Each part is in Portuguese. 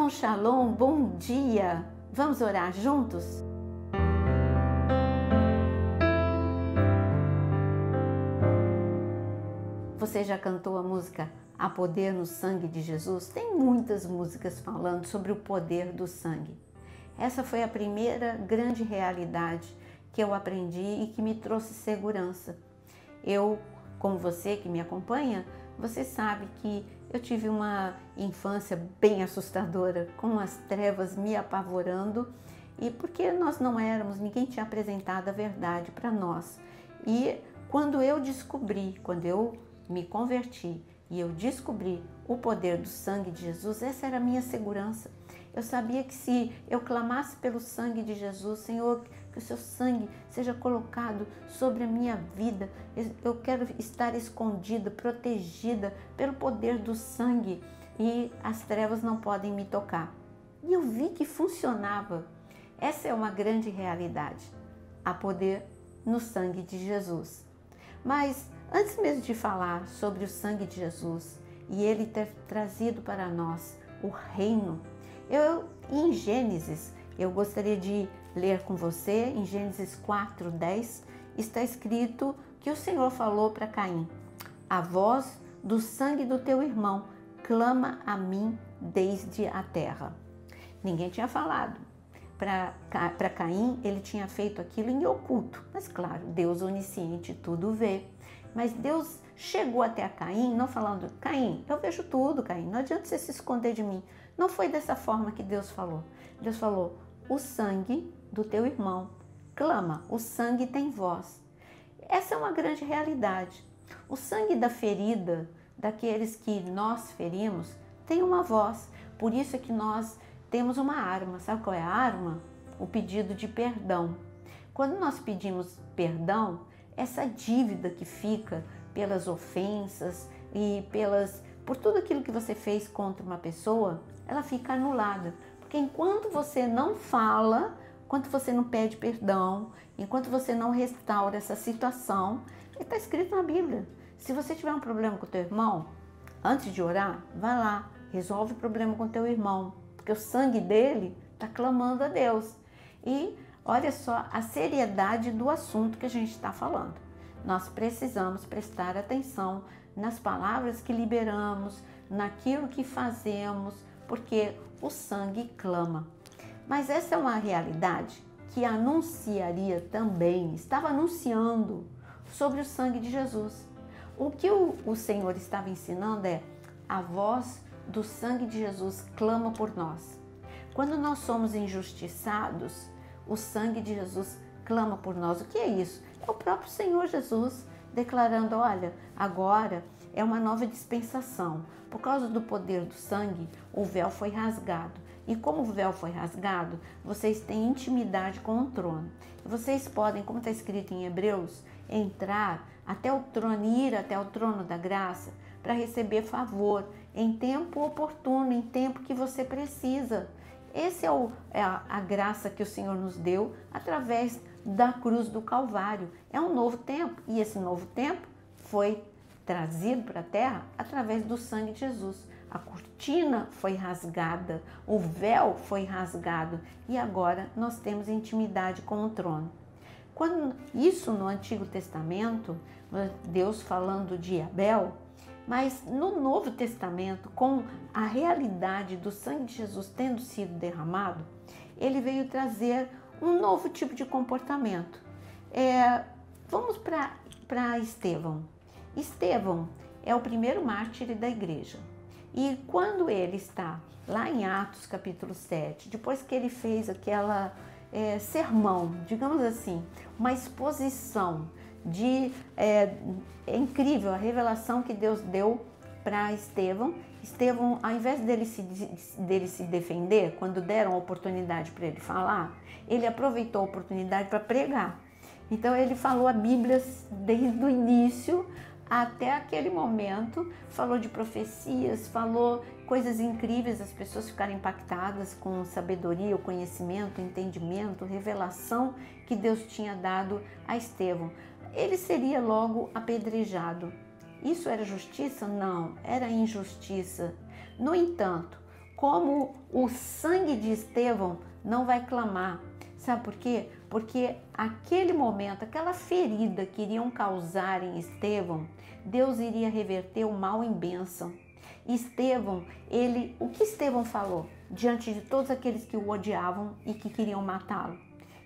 Shalom, shalom, bom dia! Vamos orar juntos? Você já cantou a música Há Poder no Sangue de Jesus? Tem muitas músicas falando sobre o poder do sangue. Essa foi a primeira grande realidade que eu aprendi e que me trouxe segurança. Eu, como você que me acompanha, você sabe que eu tive uma infância bem assustadora, com as trevas me apavorando, e porque nós não éramos, ninguém tinha apresentado a verdade para nós. E quando eu me converti e eu descobri o poder do sangue de Jesus, essa era a minha segurança. Eu sabia que se eu clamasse pelo sangue de Jesus, Senhor, que o seu sangue seja colocado sobre a minha vida, eu quero estar escondida, protegida pelo poder do sangue, e as trevas não podem me tocar. E eu vi que funcionava. Essa é uma grande realidade. Há poder no sangue de Jesus. Mas antes mesmo de falar sobre o sangue de Jesus e ele ter trazido para nós o reino, em Gênesis, eu gostaria de ler com você, em Gênesis 4:10, está escrito que o Senhor falou para Caim: a voz do sangue do teu irmão clama a mim desde a terra. Ninguém tinha falado. Para Caim, ele tinha feito aquilo em oculto, mas claro, Deus onisciente tudo vê. Mas Deus chegou até a Caim, não falando: Caim, eu vejo tudo, Caim, não adianta você se esconder de mim. Não foi dessa forma que Deus falou. Deus falou: o sangue do teu irmão clama, o sangue tem voz. Essa é uma grande realidade. O sangue da ferida, daqueles que nós ferimos, tem uma voz. Por isso é que nós temos uma arma. Sabe qual é a arma? O pedido de perdão. Quando nós pedimos perdão, essa dívida que fica pelas ofensas e por tudo aquilo que você fez contra uma pessoa, ela fica anulada. Porque enquanto você não fala, enquanto você não pede perdão, enquanto você não restaura essa situação, está escrito na Bíblia. Se você tiver um problema com o teu irmão, antes de orar, vai lá, resolve o problema com o teu irmão, porque o sangue dele está clamando a Deus. E olha só a seriedade do assunto que a gente está falando. Nós precisamos prestar atenção nas palavras que liberamos, naquilo que fazemos, porque o sangue clama. Mas essa é uma realidade que anunciaria também, estava anunciando sobre o sangue de Jesus. O que o Senhor estava ensinando é: a voz do sangue de Jesus clama por nós. Quando nós somos injustiçados, o sangue de Jesus clama por nós. O que é isso? É o próprio Senhor Jesus declarando: olha, agora é uma nova dispensação. Por causa do poder do sangue, o véu foi rasgado. E como o véu foi rasgado, vocês têm intimidade com o trono. E vocês podem, como está escrito em Hebreus, entrar até o trono, ir até o trono da graça para receber favor em tempo oportuno, em tempo que você precisa. Essa é a graça que o Senhor nos deu através da cruz do Calvário. É um novo tempo, e esse novo tempo foi trazido para a terra através do sangue de Jesus. A cortina foi rasgada, o véu foi rasgado, e agora nós temos intimidade com o trono. Isso no Antigo Testamento, Deus falando de Abel, mas no Novo Testamento, com a realidade do sangue de Jesus tendo sido derramado, ele veio trazer um novo tipo de comportamento. Vamos para Estevão. Estevão é o primeiro mártir da igreja. E quando ele está lá em Atos capítulo 7, depois que ele fez aquela sermão, digamos assim, uma exposição é incrível a revelação que Deus deu para Estevão. Estevão, ao invés dele se defender, quando deram a oportunidade para ele falar, ele aproveitou a oportunidade para pregar. Então ele falou a Bíblia desde o início até aquele momento, falou de profecias, falou coisas incríveis, as pessoas ficaram impactadas com sabedoria, o conhecimento, o entendimento, a revelação que Deus tinha dado a Estevão. Ele seria logo apedrejado. Isso era justiça? Não, era injustiça. No entanto, como o sangue de Estevão não vai clamar. Sabe por quê? Porque aquele momento, aquela ferida que iriam causar em Estevão, Deus iria reverter o mal em bênção. Estevão, o que Estevão falou diante de todos aqueles que o odiavam e que queriam matá-lo?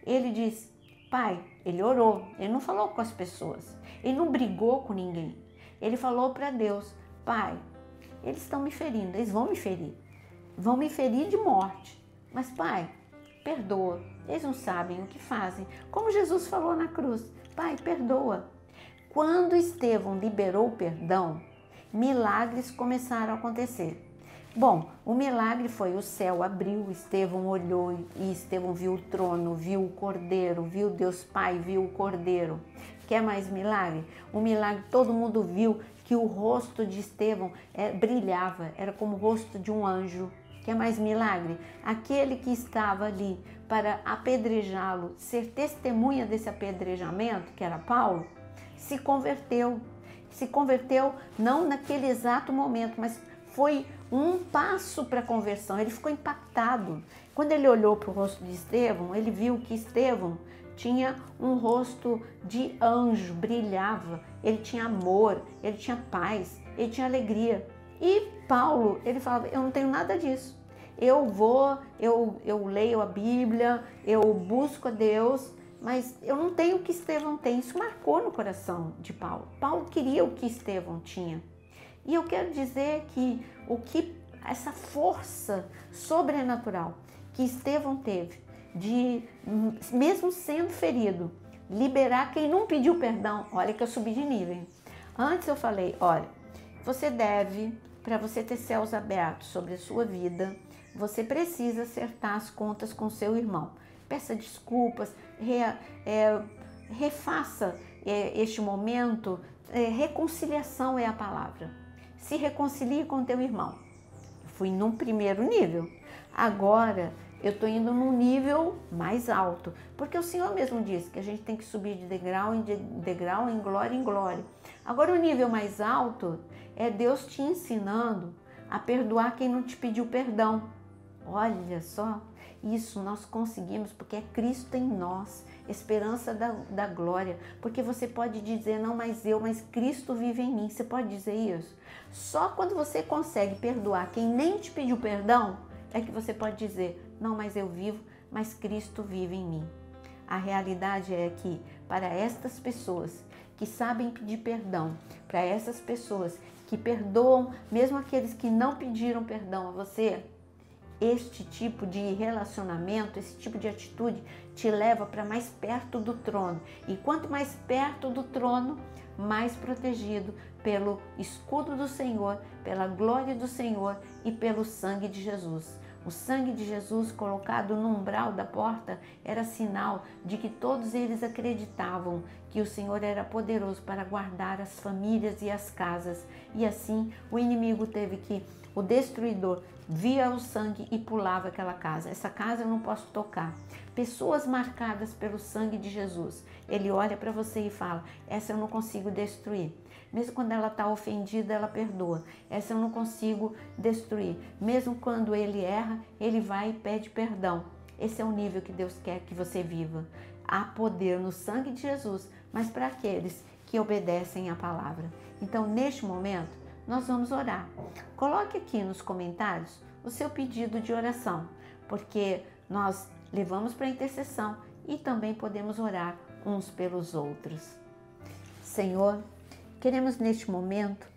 Ele disse, Pai, ele orou, ele não falou com as pessoas, ele não brigou com ninguém. Ele falou para Deus, Pai, eles estão me ferindo, eles vão me ferir de morte. Mas Pai, perdoa, eles não sabem o que fazem. Como Jesus falou na cruz, Pai, perdoa. Quando Estevão liberou o perdão, milagres começaram a acontecer. Bom, o milagre foi o céu abriu, Estevão olhou e Estevão viu o trono, viu o Cordeiro, viu Deus Pai, viu o Cordeiro. Quer mais milagre? O milagre, todo mundo viu que o rosto de Estevão brilhava, era como o rosto de um anjo. Quer mais milagre? Aquele que estava ali para apedrejá-lo, ser testemunha desse apedrejamento, que era Paulo, se converteu. Se converteu não naquele exato momento, mas foi um passo para a conversão. Ele ficou impactado. Quando ele olhou para o rosto de Estevão, ele viu que Estevão tinha um rosto de anjo, brilhava. Ele tinha amor, ele tinha paz, ele tinha alegria. E Paulo, ele falava, eu não tenho nada disso. Eu leio a Bíblia, eu busco a Deus, mas eu não tenho o que Estevão tem. Isso marcou no coração de Paulo. Paulo queria o que Estevão tinha. E eu quero dizer que essa força sobrenatural que Estevão teve de, mesmo sendo ferido, liberar quem não pediu perdão. Olha que eu subi de nível, hein? Antes eu falei, olha, você deve, para você ter céus abertos sobre a sua vida, você precisa acertar as contas com seu irmão. Peça desculpas, refaça este momento. Reconciliação é a palavra. Se reconcilie com teu irmão. Fui num primeiro nível. Agora eu estou indo num nível mais alto, porque o Senhor mesmo disse que a gente tem que subir de degrau em degrau, em glória. Agora o nível mais alto é Deus te ensinando a perdoar quem não te pediu perdão. Olha só, isso nós conseguimos porque é Cristo em nós, esperança da glória. Porque você pode dizer, não mais eu, mas Cristo vive em mim. Você pode dizer isso? Só quando você consegue perdoar quem nem te pediu perdão, é que você pode dizer, não mais eu vivo, mas Cristo vive em mim. A realidade é que para estas pessoas que sabem pedir perdão, para essas pessoas que perdoam, mesmo aqueles que não pediram perdão a você, este tipo de relacionamento, esse tipo de atitude te leva para mais perto do trono. E quanto mais perto do trono, mais protegido pelo escudo do Senhor, pela glória do Senhor e pelo sangue de Jesus. O sangue de Jesus colocado no umbral da porta era sinal de que todos eles acreditavam que o Senhor era poderoso para guardar as famílias e as casas. E assim o inimigo teve que, o destruidor, via o sangue e pulava aquela casa. Essa casa eu não posso tocar. Pessoas marcadas pelo sangue de Jesus. Ele olha para você e fala, essa eu não consigo destruir. Mesmo quando ela está ofendida, ela perdoa. Essa eu não consigo destruir. Mesmo quando ele erra, ele vai e pede perdão. Esse é o nível que Deus quer que você viva. Há poder no sangue de Jesus, mas para aqueles que obedecem à palavra. Então, neste momento, nós vamos orar. Coloque aqui nos comentários o seu pedido de oração, porque nós levamos para a intercessão e também podemos orar uns pelos outros. Senhor, queremos neste momento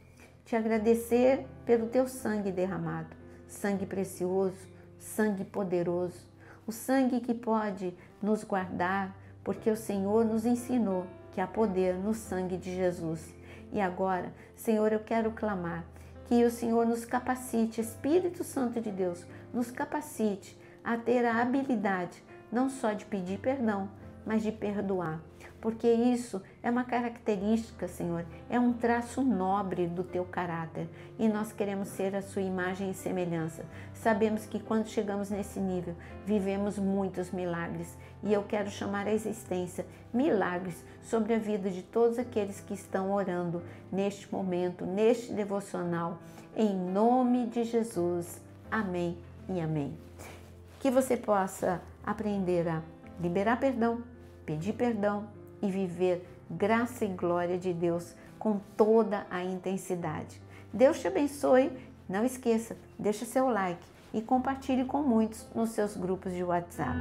te agradecer pelo teu sangue derramado, sangue precioso, sangue poderoso, o sangue que pode nos guardar, porque o Senhor nos ensinou que há poder no sangue de Jesus. E agora, Senhor, eu quero clamar que o Senhor nos capacite, Espírito Santo de Deus, nos capacite a ter a habilidade não só de pedir perdão, mas de perdoar. Porque isso é uma característica, Senhor, é um traço nobre do teu caráter. E nós queremos ser a sua imagem e semelhança. Sabemos que quando chegamos nesse nível, vivemos muitos milagres. E eu quero chamar à existência milagres sobre a vida de todos aqueles que estão orando neste momento, neste devocional. Em nome de Jesus. Amém e amém. Que você possa aprender a liberar perdão, pedir perdão e viver graça e glória de Deus com toda a intensidade. Deus te abençoe. Não esqueça, deixa seu like e compartilhe com muitos nos seus grupos de WhatsApp.